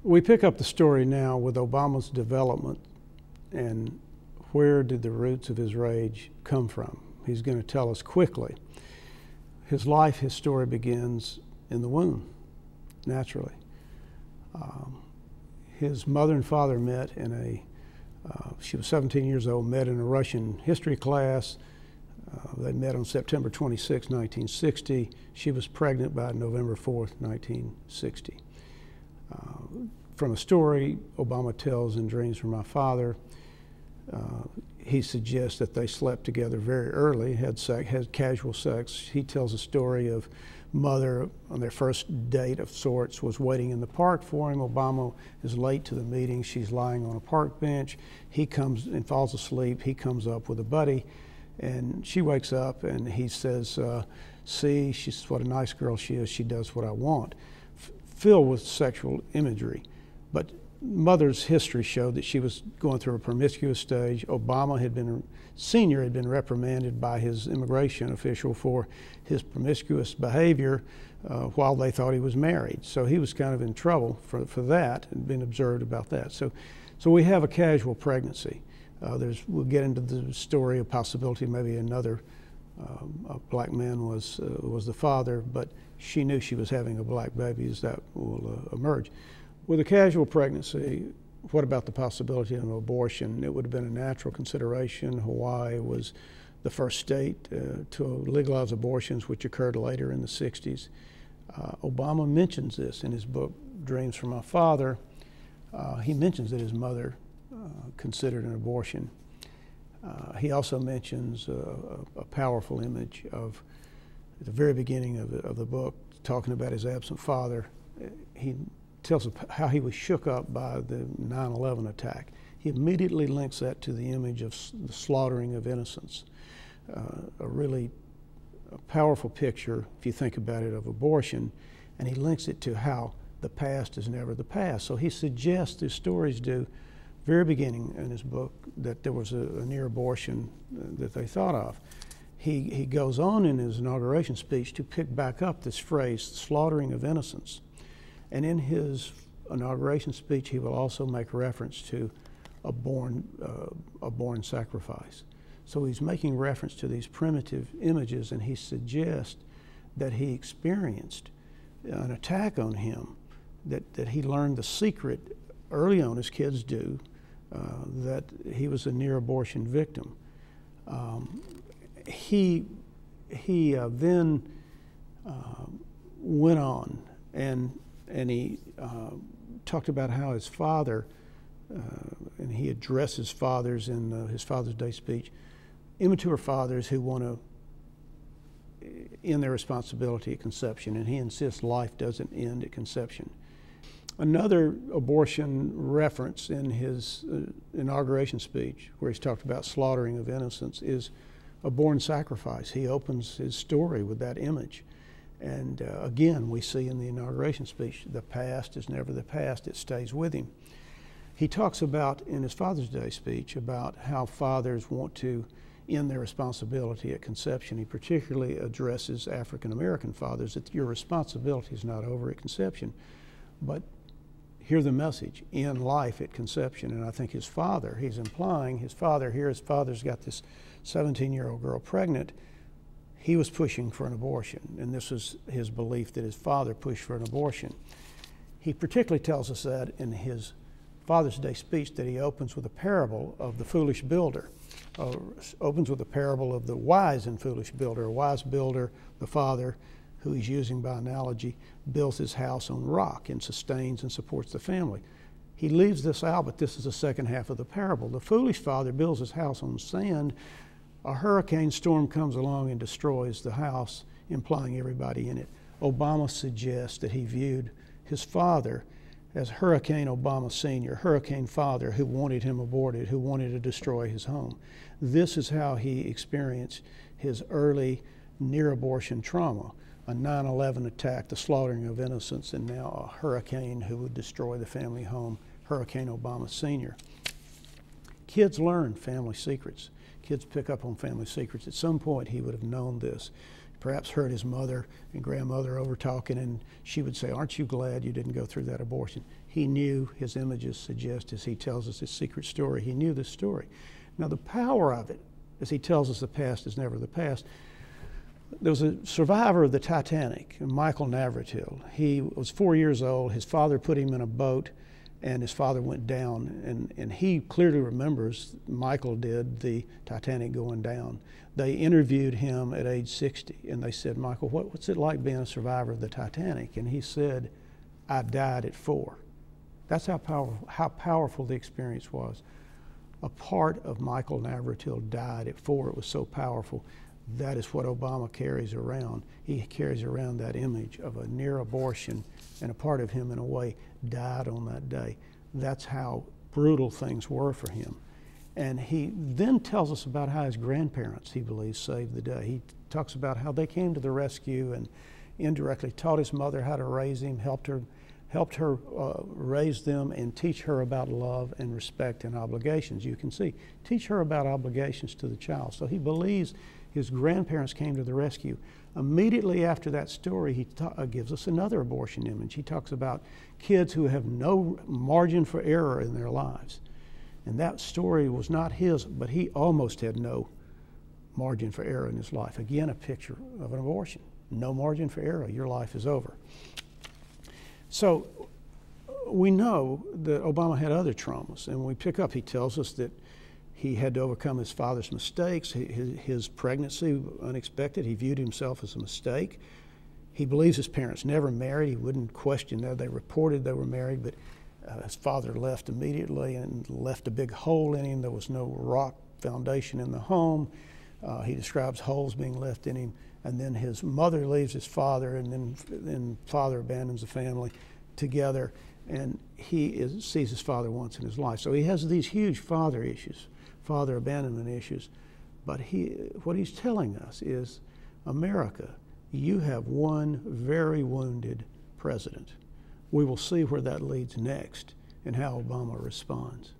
We pick up the story now with Obama's development and where did the roots of his rage come from. He's going to tell us quickly. His life, his story begins in the womb, naturally. His mother and father met in she was 17 years old, met in a Russian history class. They met on September 26, 1960. She was pregnant by November 4th, 1960. From a story Obama tells in Dreams from My Father, he suggests that they slept together very early, had casual sex. He tells a story of mother on their first date of sorts was waiting in the park for him. Obama is late to the meeting. She's lying on a park bench. He comes and falls asleep. He comes up with a buddy, and she wakes up and he says, see, she's what a nice girl she is. She does what I want. Filled with sexual imagery. But mother's history showed that she was going through a promiscuous stage. Obama Sr. had been reprimanded by his immigration official for his promiscuous behavior while they thought he was married. So he was kind of in trouble for that and been observed about that. So we have a casual pregnancy. We'll get into the story of possibility maybe another a black man was the father, but she knew she was having a black baby, as that will emerge. With a casual pregnancy, what about the possibility of an abortion? It would have been a natural consideration. Hawaii was the first state to legalize abortions, which occurred later in the 60s. Obama mentions this in his book, Dreams from My Father. He mentions that his mother considered an abortion. He also mentions a powerful image of, at the very beginning of the book, talking about his absent father. He tells us how he was shook up by the 9/11 attack. He immediately links that to the image of the slaughtering of innocents. A really powerful picture, if you think about it, of abortion, and he links it to how the past is never the past. So he suggests, the stories do, very beginning in his book, that there was a near abortion that they thought of. He goes on in his inauguration speech to pick back up this phrase, slaughtering of innocents. And in his inauguration speech, he will also make reference to a born sacrifice. So he's making reference to these primitive images, and he suggests that he experienced an attack on him, that he learned the secret early on, as kids do, that he was a near abortion victim. He then went on and he talked about how his father, and he addresses fathers in his Father's Day speech, immature fathers who want to end their responsibility at conception, and he insists life doesn't end at conception. Another abortion reference in his inauguration speech, where he's talked about slaughtering of innocents, is a born sacrifice. He opens his story with that image. And again, we see in the inauguration speech, the past is never the past, it stays with him. He talks about, in his Father's Day speech, about how fathers want to end their responsibility at conception. He particularly addresses African American fathers, that your responsibility is not over at conception, but hear the message, in life at conception. And I think his father, he's implying his father here, his father's got this 17-year-old girl pregnant. He was pushing for an abortion, and this was his belief that his father pushed for an abortion. He particularly tells us that in his Father's Day speech, that he opens with a parable of the foolish builder, opens with a parable of the wise and foolish builder. A wise builder, the father, who he's using by analogy, builds his house on rock and sustains and supports the family. He leaves this out, but this is the second half of the parable. The foolish father builds his house on sand. A hurricane storm comes along and destroys the house, implying everybody in it. Obama suggests that he viewed his father as Hurricane Obama Sr., Hurricane Father, who wanted him aborted, who wanted to destroy his home. This is how he experienced his early near-abortion trauma, a 9/11 attack, the slaughtering of innocents, and now a hurricane who would destroy the family home, Hurricane Obama Sr. Kids learn family secrets. Kids pick up on family secrets. At some point, he would have known this. perhaps heard his mother and grandmother over talking, and she would say, "Aren't you glad you didn't go through that abortion?" He knew, his images suggest, as he tells us his secret story, he knew this story. Now the power of it, as he tells us, the past is never the past. There was a survivor of the Titanic, Michael Navratil. He was 4 years old. His father put him in a boat, and his father went down. And he clearly remembers, Michael did, the Titanic going down. They interviewed him at age 60, and they said, "Michael, what's it like being a survivor of the Titanic?" And he said, "I died at 4." That's how powerful the experience was. A part of Michael Navratil died at 4. It was so powerful. That is what Obama carries around. He carries around that image of a near abortion, and a part of him, in a way, died on that day. That's how brutal things were for him. And he then tells us about how his grandparents, he believes, saved the day. He talks about how they came to the rescue and indirectly taught his mother how to raise him, helped her raise them and teach her about love and respect and obligations. You can see, teach her about obligations to the child. So he believes his grandparents came to the rescue. Immediately after that story, he gives us another abortion image. He talks about kids who have no margin for error in their lives. And that story was not his, but he almost had no margin for error in his life. Again, a picture of an abortion. No margin for error, your life is over. So we know that Obama had other traumas, and when we pick up, he tells us that he had to overcome his father's mistakes. His pregnancy, unexpected, he viewed himself as a mistake. He believes his parents never married. He wouldn't question that. They reported they were married, but his father left immediately and left a big hole in him. There was no rock foundation in the home. He describes holes being left in him. And then his mother leaves his father, and then father abandons the family together, and he sees his father once in his life. So he has these huge father issues, father abandonment issues. But what he's telling us is, America, you have one very wounded president. We will see where that leads next and how Obama responds.